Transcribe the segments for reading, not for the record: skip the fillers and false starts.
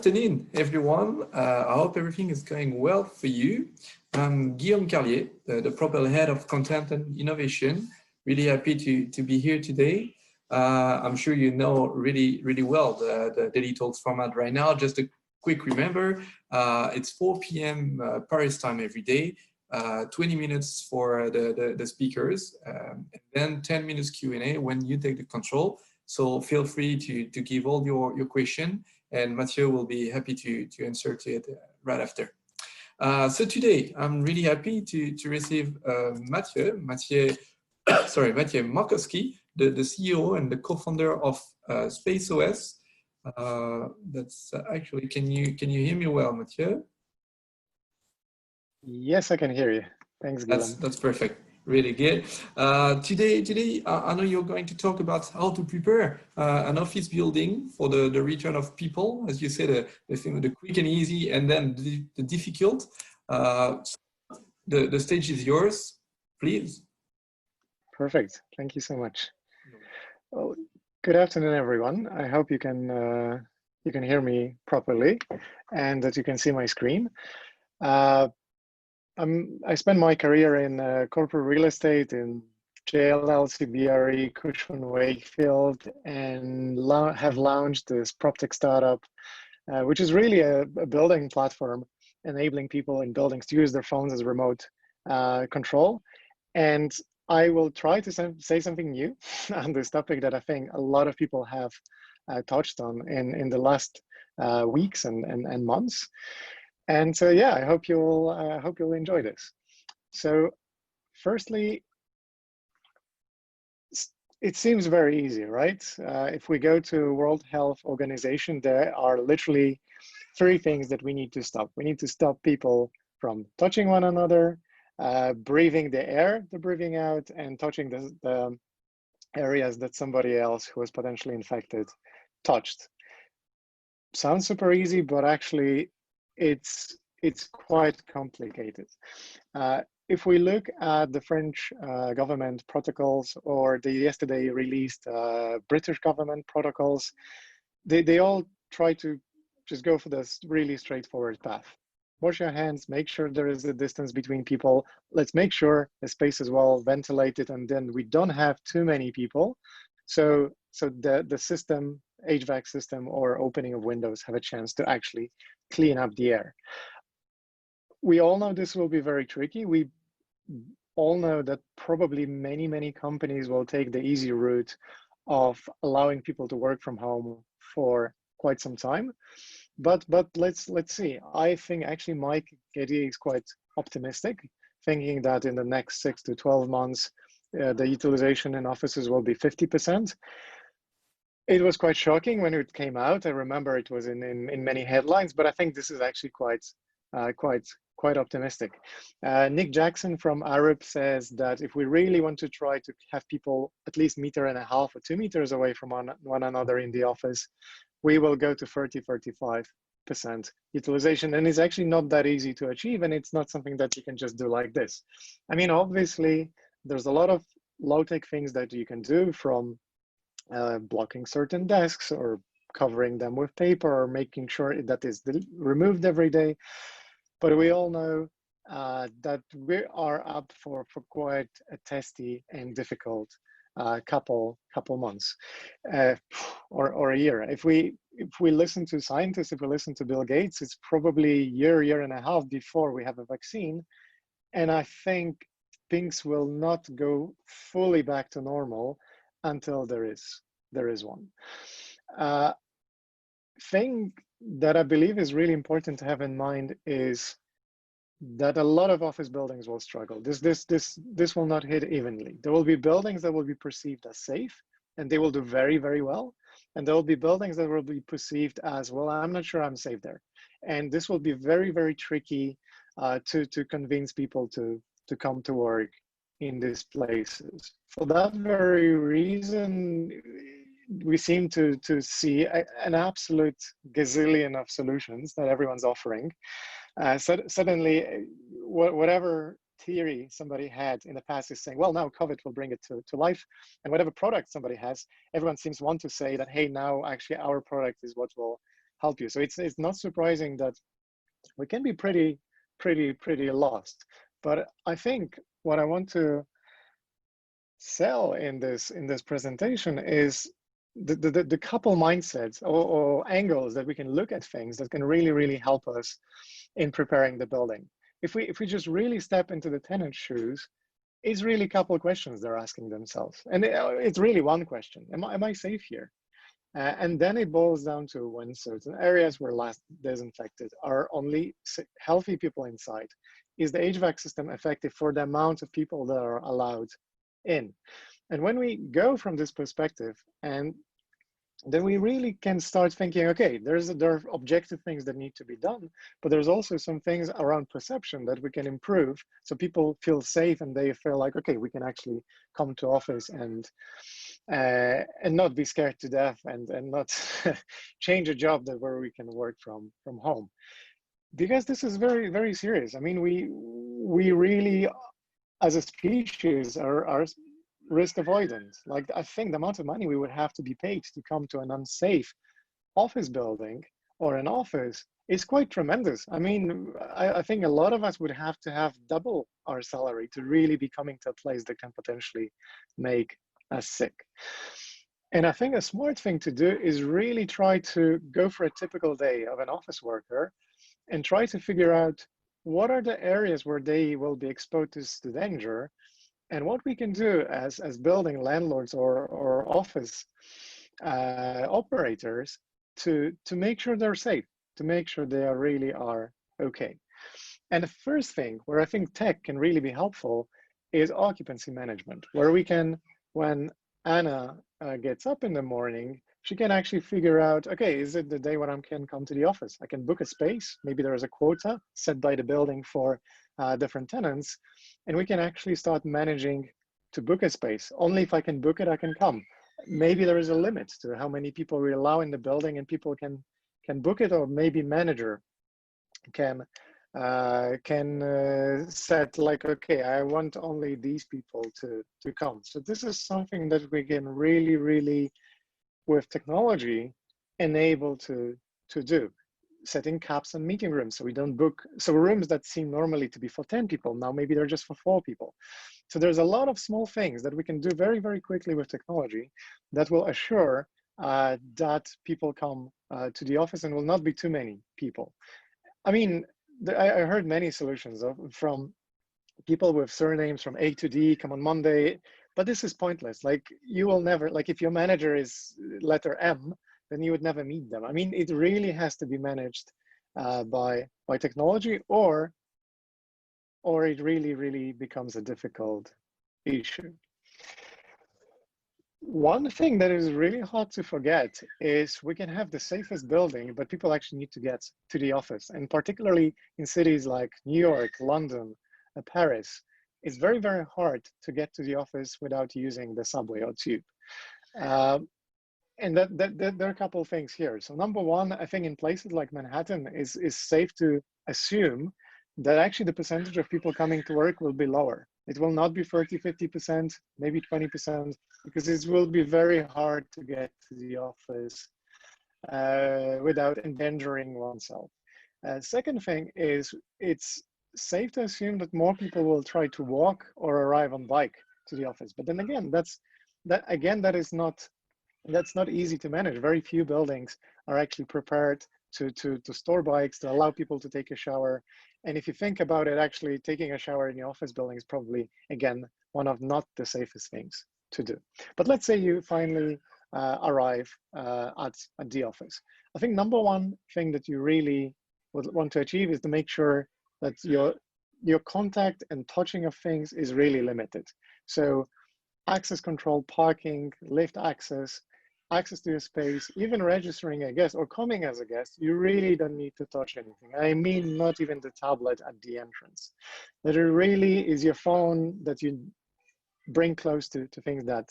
afternoon, everyone. I hope everything is going well for you. I'm Guillaume Carlier, the Proper Head of Content and Innovation. Really happy to be here today. I'm sure you know really well the Daily Talks format right now. Just a quick remember, it's 4 p.m. Paris time every day, 20 minutes for the speakers, and then 10 minutes Q&A when you take the control. So feel free to give all your question, and Maciej will be happy to answer to it right after. So today, I'm really happy to receive Maciej Markowski, the CEO and the co-founder of SpaceOS. That's actually, can you hear me well, Maciej? Yes, I can hear you. Thanks, Guillaume. That's perfect. Really good. Today, I know you're going to talk about how to prepare an office building for the return of people, as you said, the quick and easy, and then the difficult. The stage is yours, please. Perfect. Thank you so much. Well, good afternoon, everyone. I hope you can hear me properly and that you can see my screen. I spent my career in corporate real estate in JLL, CBRE, Cushman Wakefield, and have launched this PropTech startup, which is really a building platform enabling people in buildings to use their phones as remote control. And I will try to say something new on this topic that I think a lot of people have touched on in the last weeks and months. And so, yeah, I hope you'll enjoy this. So, firstly, it seems very easy, right? If we go to World Health Organization, there are literally 3 things that we need to stop. We need to stop people from touching one another, breathing the air they're breathing out, and touching the areas that somebody else who was potentially infected touched. Sounds super easy, but actually, it's quite complicated. If we look at the French government protocols or the yesterday released British government protocols, they all try to just go for this really straightforward path. Wash your hands, make sure there is a distance between people. Let's make sure the space is well ventilated, and then we don't have too many people. So the system, HVAC system or opening of windows have a chance to actually clean up the air. We all know this will be very tricky. We all know that probably many companies will take the easy route of allowing people to work from home for quite some time. But let's see. I think actually Mike Getty is quite optimistic, thinking that in the next 6 to 12 months, the utilization in offices will be 50%. It was quite shocking when it came out. I remember it was in many headlines, but I think this is actually quite optimistic. Nick Jackson from Arup says that if we really want to try to have people at least 1.5 meters or 2 meters away from one another in the office, we will go to 30-35% utilization. And it's actually not that easy to achieve, and it's not something that you can just do like this. I mean, obviously, there's a lot of low-tech things that you can do, from blocking certain desks or covering them with paper or making sure that is removed every day. But we all know that we are up for quite a testy and difficult couple months or a year. If we listen to scientists, if we listen to Bill Gates, it's probably a year and a half before we have a vaccine. And I think things will not go fully back to normal until there is one. Thing that I believe is really important to have in mind is that a lot of office buildings will struggle. This will not hit evenly. There will be buildings that will be perceived as safe, and they will do very well. And there will be buildings that will be perceived as, well, I'm not sure I'm safe there. And this will be very tricky to convince people to come to work in these places. For that very reason, we seem to see an absolute gazillion of solutions that everyone's offering. Suddenly, whatever theory somebody had in the past is saying, well, now COVID will bring it to life. And whatever product somebody has, everyone seems to want to say that, hey, now actually our product is what will help you. So it's not surprising that we can be pretty lost. But I think what I want to sell in this presentation is the couple mindsets or angles that we can look at things that can really help us in preparing the building. If we just really step into the tenant's shoes, it's really a couple of questions they're asking themselves, and it's really one question: Am I safe here? And then it boils down to, when certain areas were last disinfected, are only healthy people inside? Is the HVAC system effective for the amount of people that are allowed in? And when we go from this perspective, and then we really can start thinking, okay, there are objective things that need to be done, but there's also some things around perception that we can improve, so people feel safe and they feel like, okay, we can actually come to office and not be scared to death, and not change a job where we can work from home. Because this is very serious. I mean, we really, as a species, are risk avoidant. Like, I think the amount of money we would have to be paid to come to an unsafe office building or an office is quite tremendous. I mean, I think a lot of us would have to have double our salary to really be coming to a place that can potentially make us sick. And I think a smart thing to do is really try to go for a typical day of an office worker and try to figure out what are the areas where they will be exposed to danger, and what we can do as building landlords or office operators to make sure they're safe, to make sure they really are okay. And the first thing where I think tech can really be helpful is occupancy management, where we can, when Anna gets up in the morning, she can actually figure out, okay, is it the day when I can come to the office? I can book a space. Maybe there is a quota set by the building for different tenants, and we can actually start managing to book a space. Only if I can book it, I can come. Maybe there is a limit to how many people we allow in the building, and people can book it, or maybe manager can set like, okay, I want only these people to come. So this is something that we can really with technology enable to do. Setting caps on meeting rooms, so we don't book, so rooms that seem normally to be for 10 people, now maybe they're just for 4 people. So there's a lot of small things that we can do very quickly with technology that will assure that people come to the office, and will not be too many people. I mean, I heard many solutions from people with surnames from A to D, come on Monday, but this is pointless. Like, you will never, like, if your manager is letter M, then you would never meet them. I mean, it really has to be managed by technology, or it really becomes a difficult issue. One thing that is really hard to forget is we can have the safest building, but people actually need to get to the office. And particularly in cities like New York, London, Paris, it's very hard to get to the office without using the subway or tube. And there are a couple of things here. So number one, I think in places like Manhattan, is safe to assume that actually the percentage of people coming to work will be lower. It will not be 30, 50%, maybe 20%, because it will be very hard to get to the office without endangering oneself. Second thing is, it's safe to assume that more people will try to walk or arrive on bike to the office. But then again, that is not easy to manage. Very few buildings are actually prepared to store bikes, to allow people to take a shower. And if you think about it, actually taking a shower in the office building is probably, again, one of not the safest things to do. But let's say you finally arrive at the office. I think number one thing that you really would want to achieve is to make sure that your contact and touching of things is really limited. So access control, parking, lift access to your space, even registering a guest or coming as a guest, you really don't need to touch anything. I mean, not even the tablet at the entrance. That it really is your phone that you bring close to things that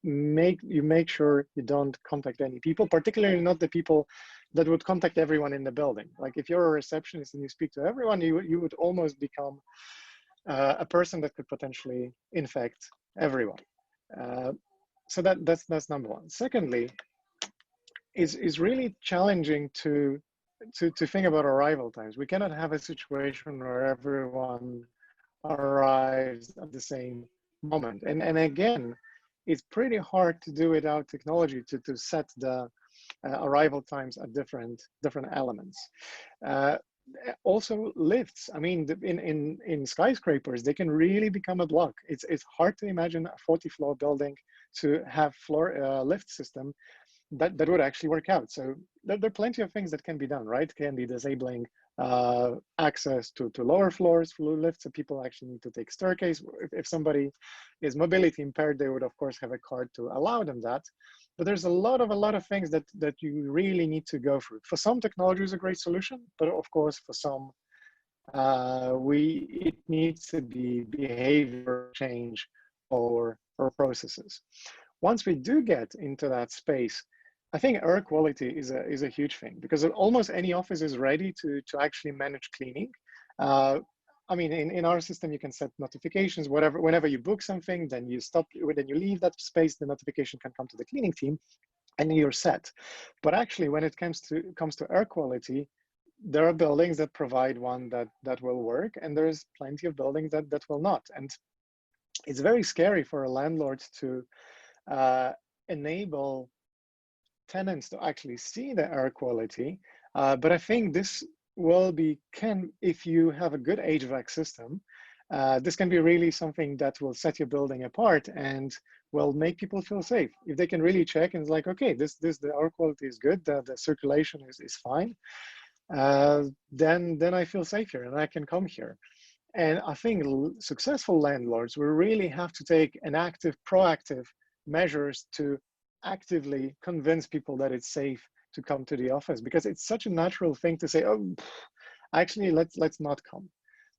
make sure you don't contact any people, particularly not the people that would contact everyone in the building. Like, if you're a receptionist and you speak to everyone, you would almost become a person that could potentially infect everyone. So that's number one. Secondly, is really challenging to think about arrival times. We cannot have a situation where everyone arrives at the same moment. And again, it's pretty hard to do without technology to set the arrival times at different elements. Uh, Also lifts. I mean, in skyscrapers, they can really become a block. It's hard to imagine a 40-floor building to have floor lift system that would actually work out. So there are plenty of things that can be done, right? Can be disabling access to lower floors through lifts, so people actually need to take staircase. If somebody is mobility impaired, they would of course have a card to allow them that. But there's a lot of things that you really need to go through. For some, technology is a great solution, but of course for some, it needs to be behavior change or processes. Once we do get into that space, I think air quality is a huge thing, because almost any office is ready to actually manage cleaning. I mean, in our system, you can set notifications, whenever you book something, then you stop, then you leave that space, the notification can come to the cleaning team and you're set. But actually, when it comes to air quality, there are buildings that provide one that will work, and there's plenty of buildings that will not. And it's very scary for a landlord to enable tenants to actually see the air quality. But I think this will if you have a good HVAC system, this can be really something that will set your building apart and will make people feel safe. If they can really check and it's like, okay, the air quality is good, the circulation is fine, then I feel safe here and I can come here. And I think successful landlords will really have to take an active, proactive measures to actively convince people that it's safe to come to the office, because it's such a natural thing to say, oh, actually, let's not come.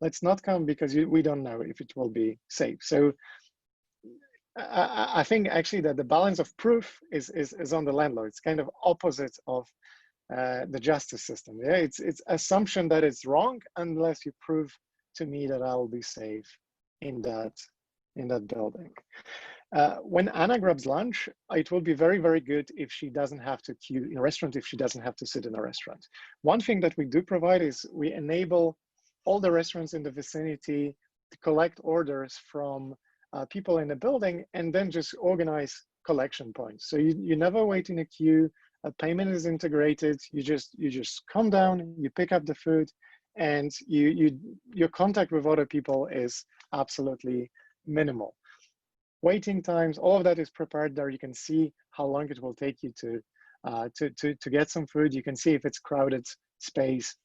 Let's not come because we don't know if it will be safe. So I think actually that the balance of proof is on the landlord. It's kind of opposite of the justice system. Yeah, it's assumption that it's wrong unless you prove to me that I will be safe in that building. When Anna grabs lunch, it will be very, very good if she doesn't have to queue in a restaurant, if she doesn't have to sit in a restaurant. One thing that we do provide is we enable all the restaurants in the vicinity to collect orders from people in the building and then just organize collection points. So you never wait in a queue, a payment is integrated, you just come down, you pick up the food, and your contact with other people is absolutely minimal. Waiting times, all of that is prepared there. You can see how long it will take you to get some food. You can see if it's crowded space,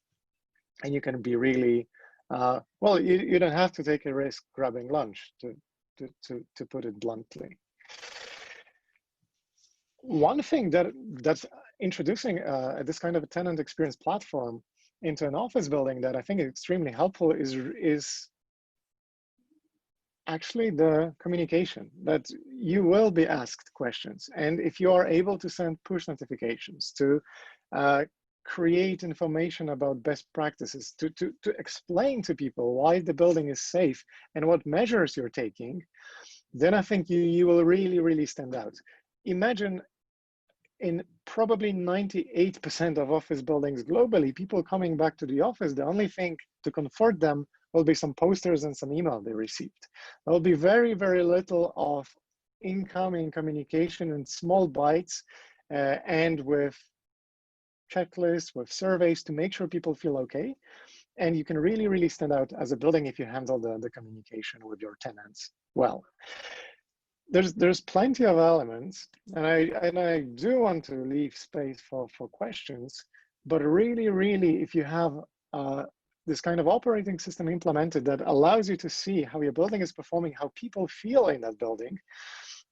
and you can be really, well, you don't have to take a risk grabbing lunch, to put it bluntly. One thing that's introducing this kind of a tenant experience platform into an office building that I think is extremely helpful is actually the communication, that you will be asked questions. And if you are able to send push notifications, to create information about best practices, to explain to people why the building is safe and what measures you're taking, then I think you will really, really stand out. Imagine in probably 98% of office buildings globally, people coming back to the office, the only thing to comfort them will be some posters and some email they received. There will be very, very little of incoming communication in small bites and with checklists, with surveys to make sure people feel okay. And you can really, really stand out as a building if you handle the communication with your tenants well. There's plenty of elements, and I do want to leave space for questions, but really, if you have this kind of operating system implemented that allows you to see how your building is performing, how people feel in that building,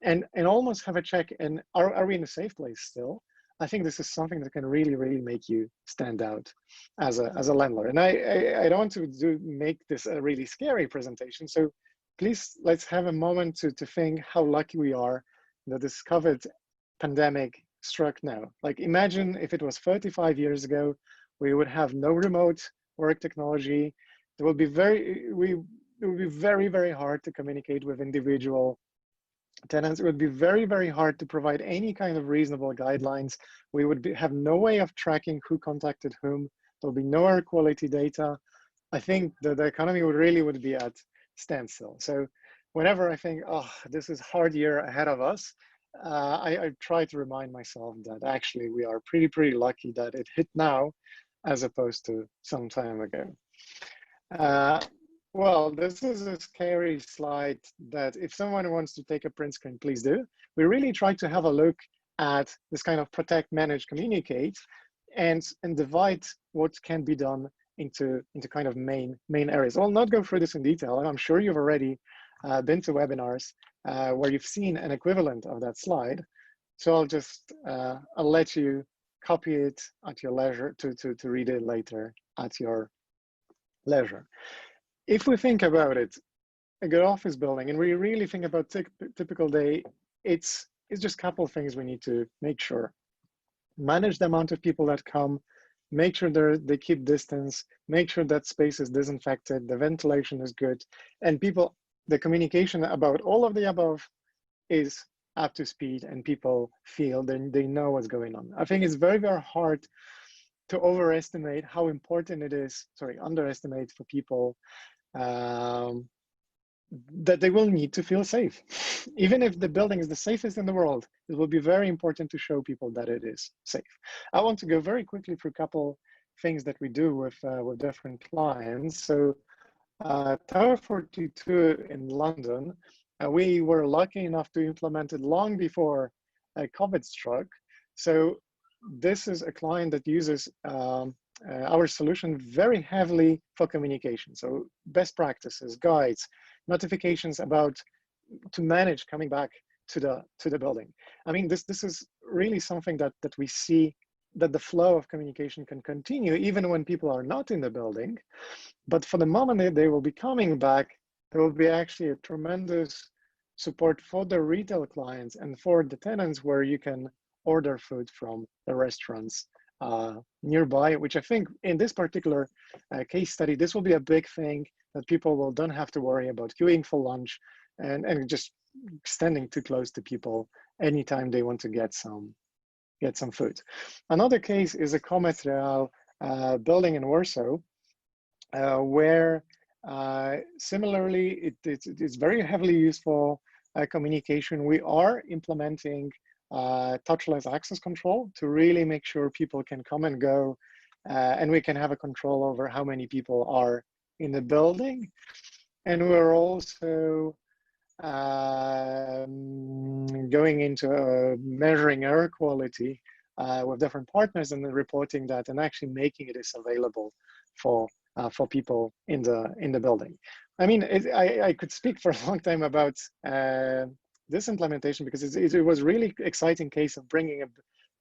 and almost have a check, and are we in a safe place still? I think this is something that can really, really make you stand out as a landlord. And I don't want to make this a really scary presentation, so please, let's have a moment to think how lucky we are that this COVID pandemic struck now. Like, imagine if it was 35 years ago, we would have no remote work technology. It would be very, very hard to communicate with individual tenants, it would be very, very hard to provide any kind of reasonable guidelines. We would have no way of tracking who contacted whom. There'll be no air quality data. I think that the economy would be at standstill. So whenever I think, oh, this is a hard year ahead of us, I try to remind myself that actually we are pretty lucky that it hit now as opposed to some time ago. Well, this is a scary slide that if someone wants to take a print screen, please do. We really try to have a look at this kind of protect, manage, communicate, and divide what can be done into kind of main areas. I'll not go through this in detail, and I'm sure you've already been to webinars where you've seen an equivalent of that slide. So I'll just I'll let you copy it at your leisure to read it later at your leisure. If we think about it, a good office building, and we really think about typical day, it's just a couple of things we need to make sure. Manage the amount of people that come, make sure they keep distance, make sure that space is disinfected, the ventilation is good, and people, the communication about all of the above is up to speed, and people feel they know what's going on. I think it's very, very hard to overestimate how important it is, underestimate for people that they will need to feel safe. Even if the building is the safest in the world, it will be very important to show people that it is safe. I want to go very quickly through a couple things that we do with different clients. So Tower 42 in London, we were lucky enough to implement it long before COVID struck. So this is a client that uses our solution very heavily for communication. So best practices, guides, notifications about to manage coming back to the building. I mean, this is really something that we see, that the flow of communication can continue even when people are not in the building. But for the moment they will be coming back, there will be actually a tremendous support for the retail clients and for the tenants, where you can order food from the restaurants nearby, which I think in this particular case study, this will be a big thing, that people don't have to worry about queuing for lunch and just standing too close to people anytime they want to get some food. Another case is a Comet Real building in Warsaw, where similarly it's very heavily used for communication. We are implementing touchless access control to really make sure people can come and go, and we can have a control over how many people are in the building. And we're also going into measuring air quality with different partners and then reporting that, and actually making it is available for people in the building. I mean, I could speak for a long time about this implementation, because it was really exciting case of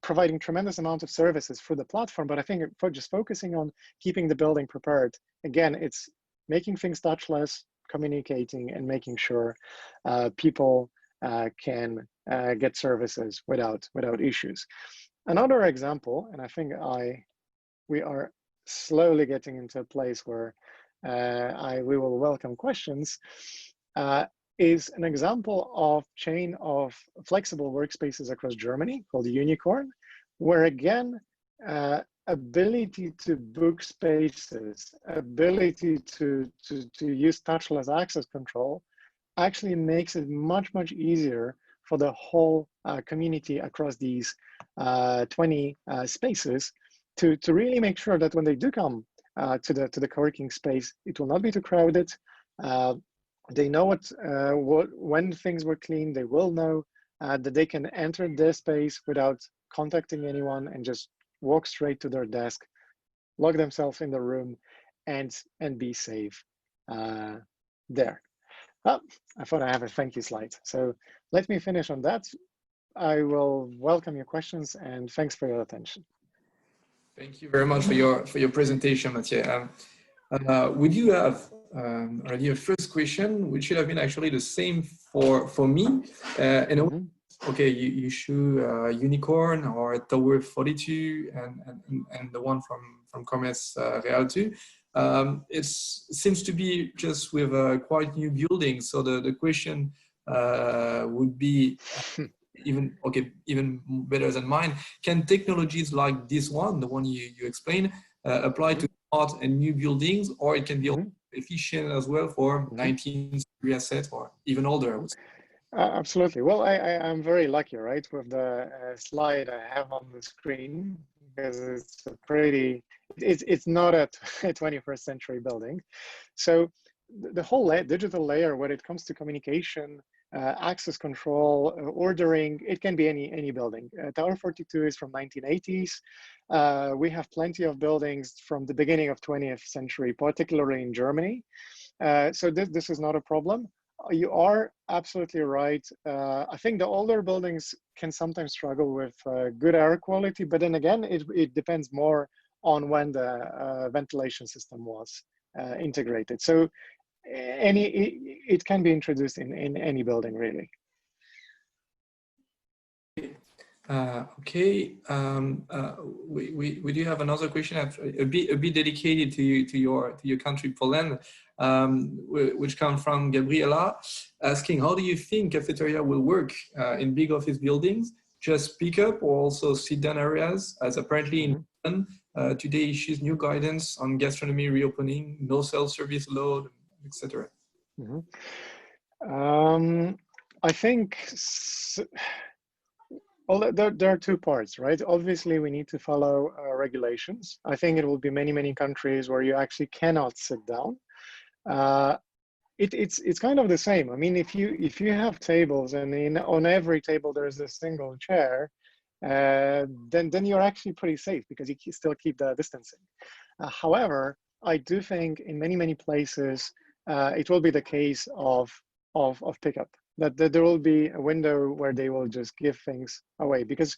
providing tremendous amount of services through the platform. But I think for just focusing on keeping the building prepared, again, it's making things touchless, communicating, and making sure people can get services without issues. Another example, and I think we are slowly getting into a place where we will welcome questions, is an example of chain of flexible workspaces across Germany called Unicorn, where again, ability to book spaces, ability to use touchless access control actually makes it much easier for the whole community across these 20 spaces to really make sure that when they do come to the co-working space, it will not be too crowded. They know when things were clean. They will know that they can enter their space without contacting anyone and just walk straight to their desk, log themselves in the room, and be safe there. Oh, I thought I have a thank you slide. So let me finish on that. I will welcome your questions, and thanks for your attention. Thank you very much for your presentation, Maciej. We do have already a first question, which should have been actually the same for me. Okay, you show Unicorn or Tower 42 and the one from Commerce Real 2. It seems to be just with quite new buildings. So the question would be even better than mine. Can technologies like this one, the one you explained, apply to smart and new buildings, or it can be efficient as well for 19th century assets or even older, I would say? Absolutely. Well, I'm very lucky, right, with the slide I have on the screen, because it's a pretty, it's not a 21st century building. So the whole digital layer, when it comes to communication, access control, ordering, it can be any building. Tower 42 is from 1980s. We have plenty of buildings from the beginning of 20th century, particularly in Germany. So this is not a problem. You are absolutely right. I think the older buildings can sometimes struggle with good air quality, but then again, it depends more on when the ventilation system was integrated. So it can be introduced in any building, really. Okay, we do have another question, a bit dedicated to your country, Poland, which comes from Gabriela, asking, how do you think cafeteria will work in big office buildings? Just pick up or also sit down areas, as apparently in Poland today issues new guidance on gastronomy reopening, no self-service load, etc. I think. Well, there are two parts, right? Obviously, we need to follow regulations. I think it will be many countries where you actually cannot sit down. It's kind of the same. I mean, if you have tables and on every table there's a single chair, then you're actually pretty safe because you still keep the distancing. However, I do think in many places it will be the case of pickup. That there will be a window where they will just give things away, because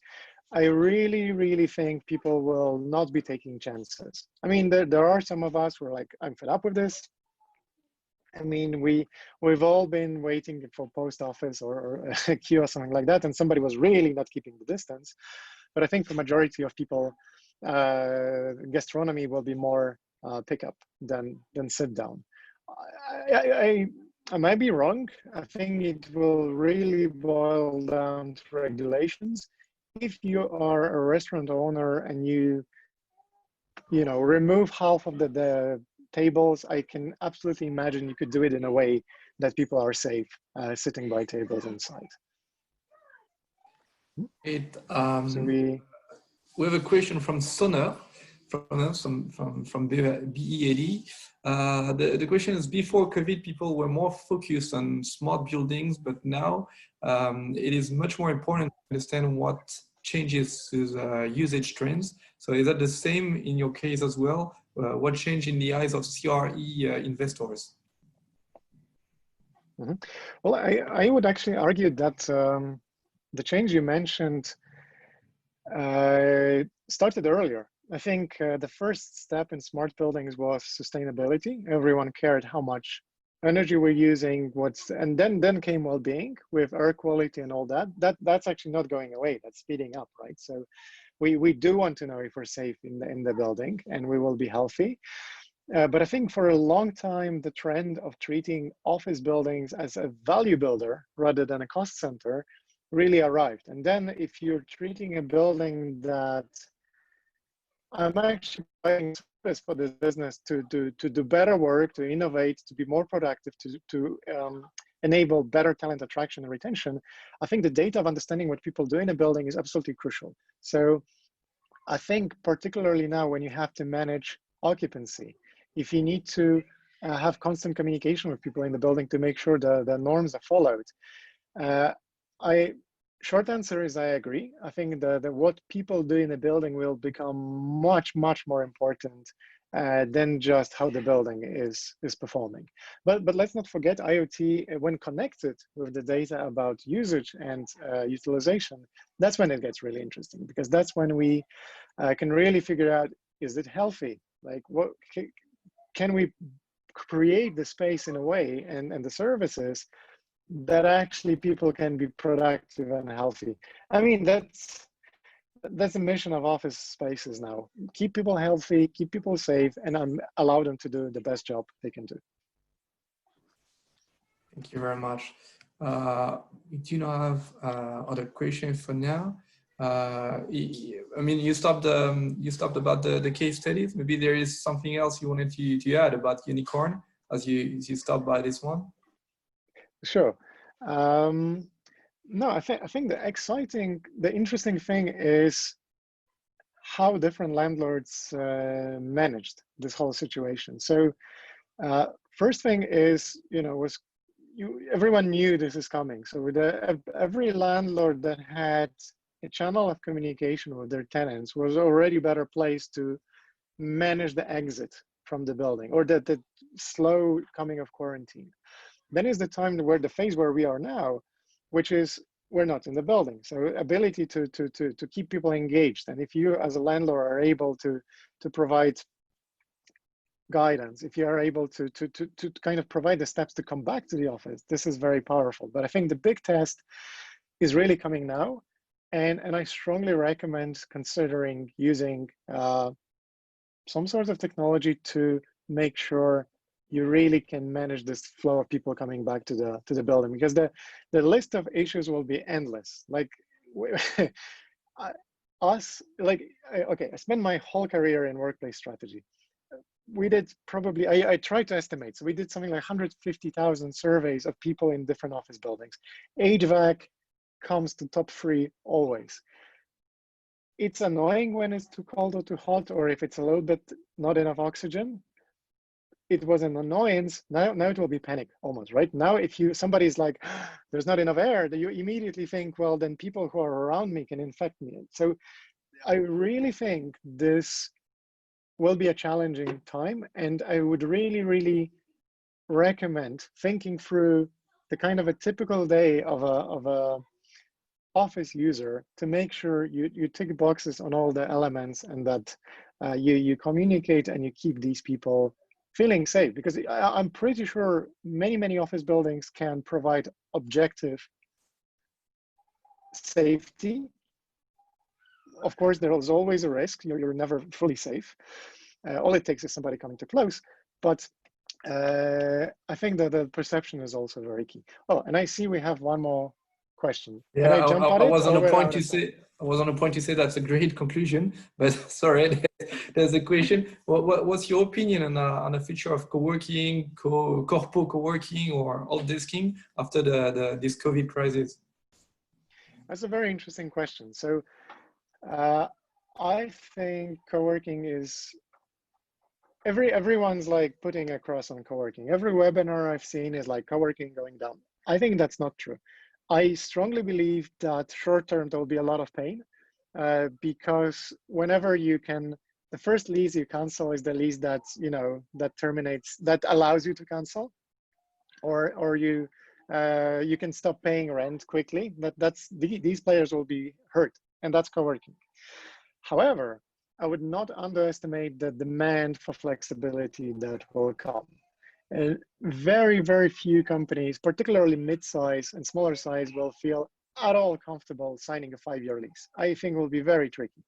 I really think people will not be taking chances. I mean, there are some of us who are like, I'm fed up with this. I mean, we've all been waiting for post office or a queue or something like that, and somebody was really not keeping the distance. But I think for majority of people, gastronomy will be more pickup than sit down. I might be wrong. I think it will really boil down to regulations. If you are a restaurant owner and you remove half of the tables, I can absolutely imagine you could do it in a way that people are safe sitting by tables inside. So we have a question from Soner, from BEAD. The question is, before COVID, people were more focused on smart buildings, but now it is much more important to understand what changes to usage trends. So is that the same in your case as well? What changed in the eyes of CRE investors? Well, I would actually argue that the change you mentioned started earlier. I think the first step in smart buildings was sustainability. Everyone cared how much energy we're using, and then came well-being with air quality and all that. That's actually not going away. That's speeding up, right? So we do want to know if we're safe in the building and we will be healthy. But I think for a long time, the trend of treating office buildings as a value builder rather than a cost center really arrived. And then if you're treating a building that I'm actually buying service for this business to do better work, to innovate, to be more productive, to enable better talent attraction and retention, I think the data of understanding what people do in a building is absolutely crucial. So I think particularly now when you have to manage occupancy, if you need to have constant communication with people in the building to make sure the norms are followed, short answer is I agree. I think that what people do in a building will become much more important than just how the building is performing. But let's not forget IoT, when connected with the data about usage and utilization, that's when it gets really interesting, because that's when we can really figure out, is it healthy? Like, what can we create the space in a way and the services that actually people can be productive and healthy. I mean, that's the mission of office spaces now. Keep people healthy, keep people safe, and allow them to do the best job they can do. Thank you very much. We do not have other questions for now. I mean, you stopped about the case studies. Maybe there is something else you wanted to add about unicorn as you stopped by this one. Sure. No, I think the interesting thing is how different landlords managed this whole situation. So first thing is, everyone knew this is coming. So with every landlord that had a channel of communication with their tenants was already better placed to manage the exit from the building or the slow coming of quarantine. Then is the time where the phase where we are now, which is we're not in the building. So ability to keep people engaged. And if you as a landlord are able to provide guidance, if you are able to kind of provide the steps to come back to the office, this is very powerful. But I think the big test is really coming now. And I strongly recommend considering using some sort of technology to make sure you really can manage this flow of people coming back to the building, because the list of issues will be endless. Like I spent my whole career in workplace strategy. We did probably, I tried to estimate. So we did something like 150,000 surveys of people in different office buildings. HVAC comes to top 3 always. It's annoying when it's too cold or too hot, or if it's a little bit not enough oxygen. It was an annoyance. Now it will be panic almost, right? Now if somebody's like, there's not enough air, you immediately think, well, then people who are around me can infect me. So I really think this will be a challenging time. And I would really, really recommend thinking through the kind of a typical day of a office user to make sure you tick boxes on all the elements, and that you communicate and you keep these people feeling safe, because I'm pretty sure many office buildings can provide objective safety. Of course, there is always a risk. You're never fully safe. All it takes is somebody coming too close. But I think that the perception is also very key. Oh, and I see we have one more question. Yeah, Can I jump on I it? was on a point to say. I was on a point to say that's a great conclusion, but sorry, there's a question. What's your opinion on the future of co-working, corpo co-working, or alt desking after this COVID crisis? That's a very interesting question. So I think co-working is everyone's like putting a cross on co-working. Every webinar I've seen is like co-working going down. I think that's not true. I strongly believe that short term there will be a lot of pain because whenever you can, the first lease you cancel is the lease that that terminates, that allows you to cancel, or you can stop paying rent quickly. These players will be hurt, and that's co-working. However, I would not underestimate the demand for flexibility that will come. And very few companies, particularly mid-size and smaller size, will feel at all comfortable signing a 5-year lease. I think it will be very tricky.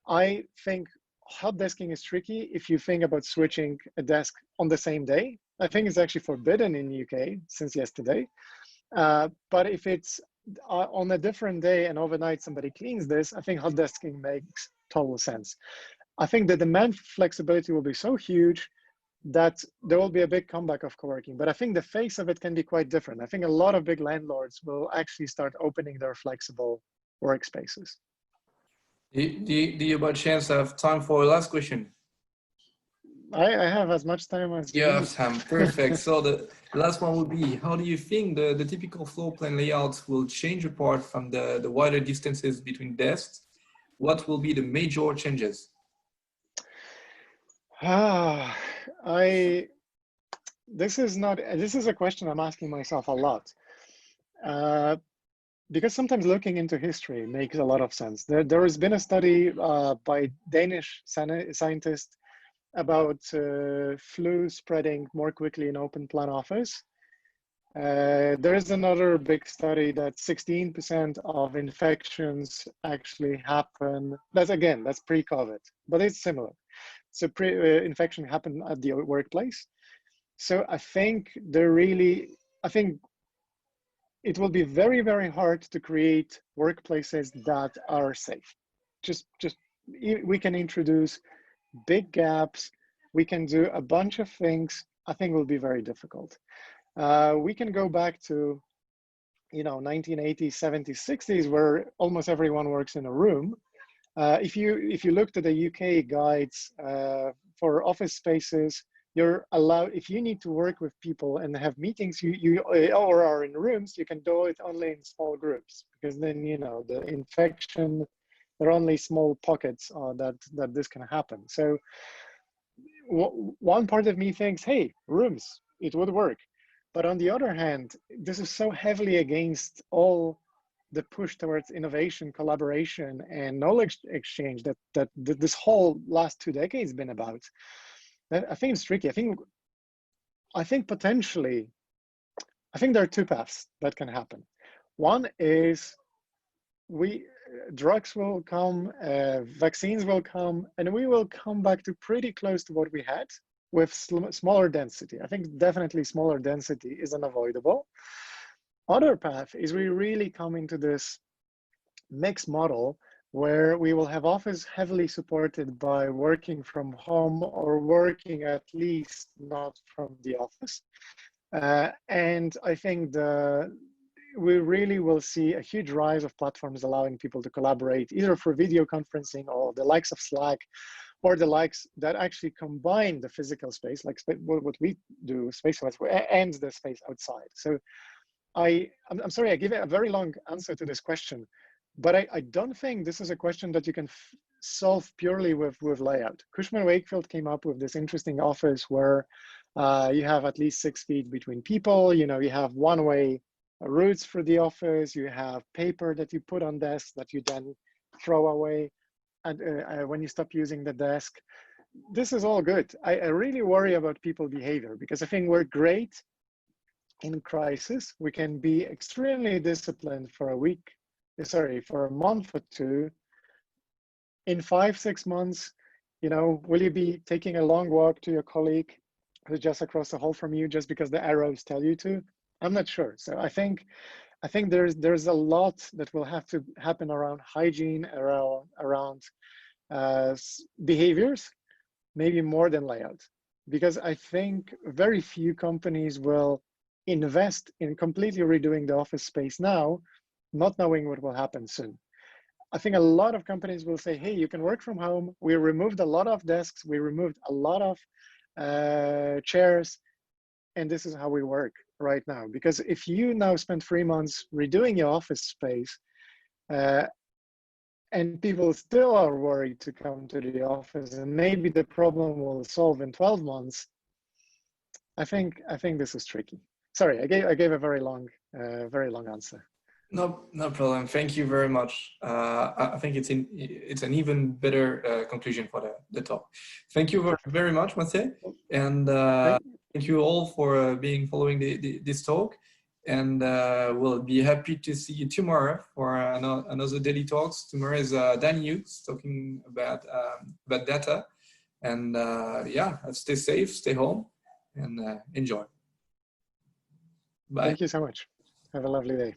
I think hot desking is tricky if you think about switching a desk on the same day. I think it's actually forbidden in the UK since yesterday. But if it's on a different day and overnight somebody cleans this, I think hot desking makes total sense. I think the demand for flexibility will be so huge that there will be a big comeback of co-working. But I think the face of it can be quite different. I think a lot of big landlords will actually start opening their flexible workspaces. Do you by chance have time for a last question? I have as much time as you Yeah, need. Sam, perfect. So the last one would be, how do you think the typical floor plan layouts will change apart from the wider distances between desks? What will be the major changes? This is a question I'm asking myself a lot. Because sometimes looking into history makes a lot of sense. There has been a study by Danish scientists about flu spreading more quickly in open plan office. There is another big study that 16% of infections actually happen. That's pre-COVID, but it's similar. So infection happened at the workplace. So I think it will be very, very hard to create workplaces that are safe. We can introduce big gaps. We can do a bunch of things. I think will be very difficult. We can go back to, 1980s, 70s, 60s, where almost everyone works in a room. If you looked at the UK guides for office spaces, you're allowed, if you need to work with people and have meetings, or are in rooms, you can do it only in small groups, because then, the infection, there are only small pockets that this can happen. So one part of me thinks, hey, rooms, it would work. But on the other hand, this is so heavily against all the push towards innovation, collaboration, and knowledge exchange that this whole last 2 decades been about. I think it's tricky. I think potentially, there are two paths that can happen. One is drugs will come, vaccines will come, and we will come back to pretty close to what we had with smaller density. I think definitely smaller density is unavoidable. Other path is we really come into this mixed model where we will have office heavily supported by working from home, or working at least not from the office. And I think we really will see a huge rise of platforms allowing people to collaborate either for video conferencing or the likes of Slack, or the likes that actually combine the physical space, like what we do, SpaceOS, and the space outside. So I'm sorry, I give a very long answer to this question, but I don't think this is a question that you can solve purely with layout. Cushman Wakefield came up with this interesting office where you have at least 6 feet between people. You have one-way routes for the office. You have paper that you put on desks that you then throw away and when you stop using the desk. This is all good. I really worry about people behavior, because I think we're great in crisis. We can be extremely disciplined for a month or two. In 5-6 months, will you be taking a long walk to your colleague who's just across the hall from you just because the arrows tell you to? I'm not sure. So I think there's a lot that will have to happen around hygiene, around behaviors, maybe more than layout, because I think very few companies will invest in completely redoing the office space now, not knowing what will happen soon. I think a lot of companies will say, hey, you can work from home. We removed a lot of desks. We removed a lot of chairs. And this is how we work right now. Because if you now spend 3 months redoing your office space, and people still are worried to come to the office, and maybe the problem will solve in 12 months, I think this is tricky. Sorry, I gave a very long answer. No problem. Thank you very much. I think it's an even better conclusion for the talk. Thank you very much, Maciej, and thank you all for following this talk. And we'll be happy to see you tomorrow for another daily talks. Tomorrow is Dan Hughes talking about data. And yeah, stay safe, stay home, and enjoy. Bye. Thank you so much. Have a lovely day.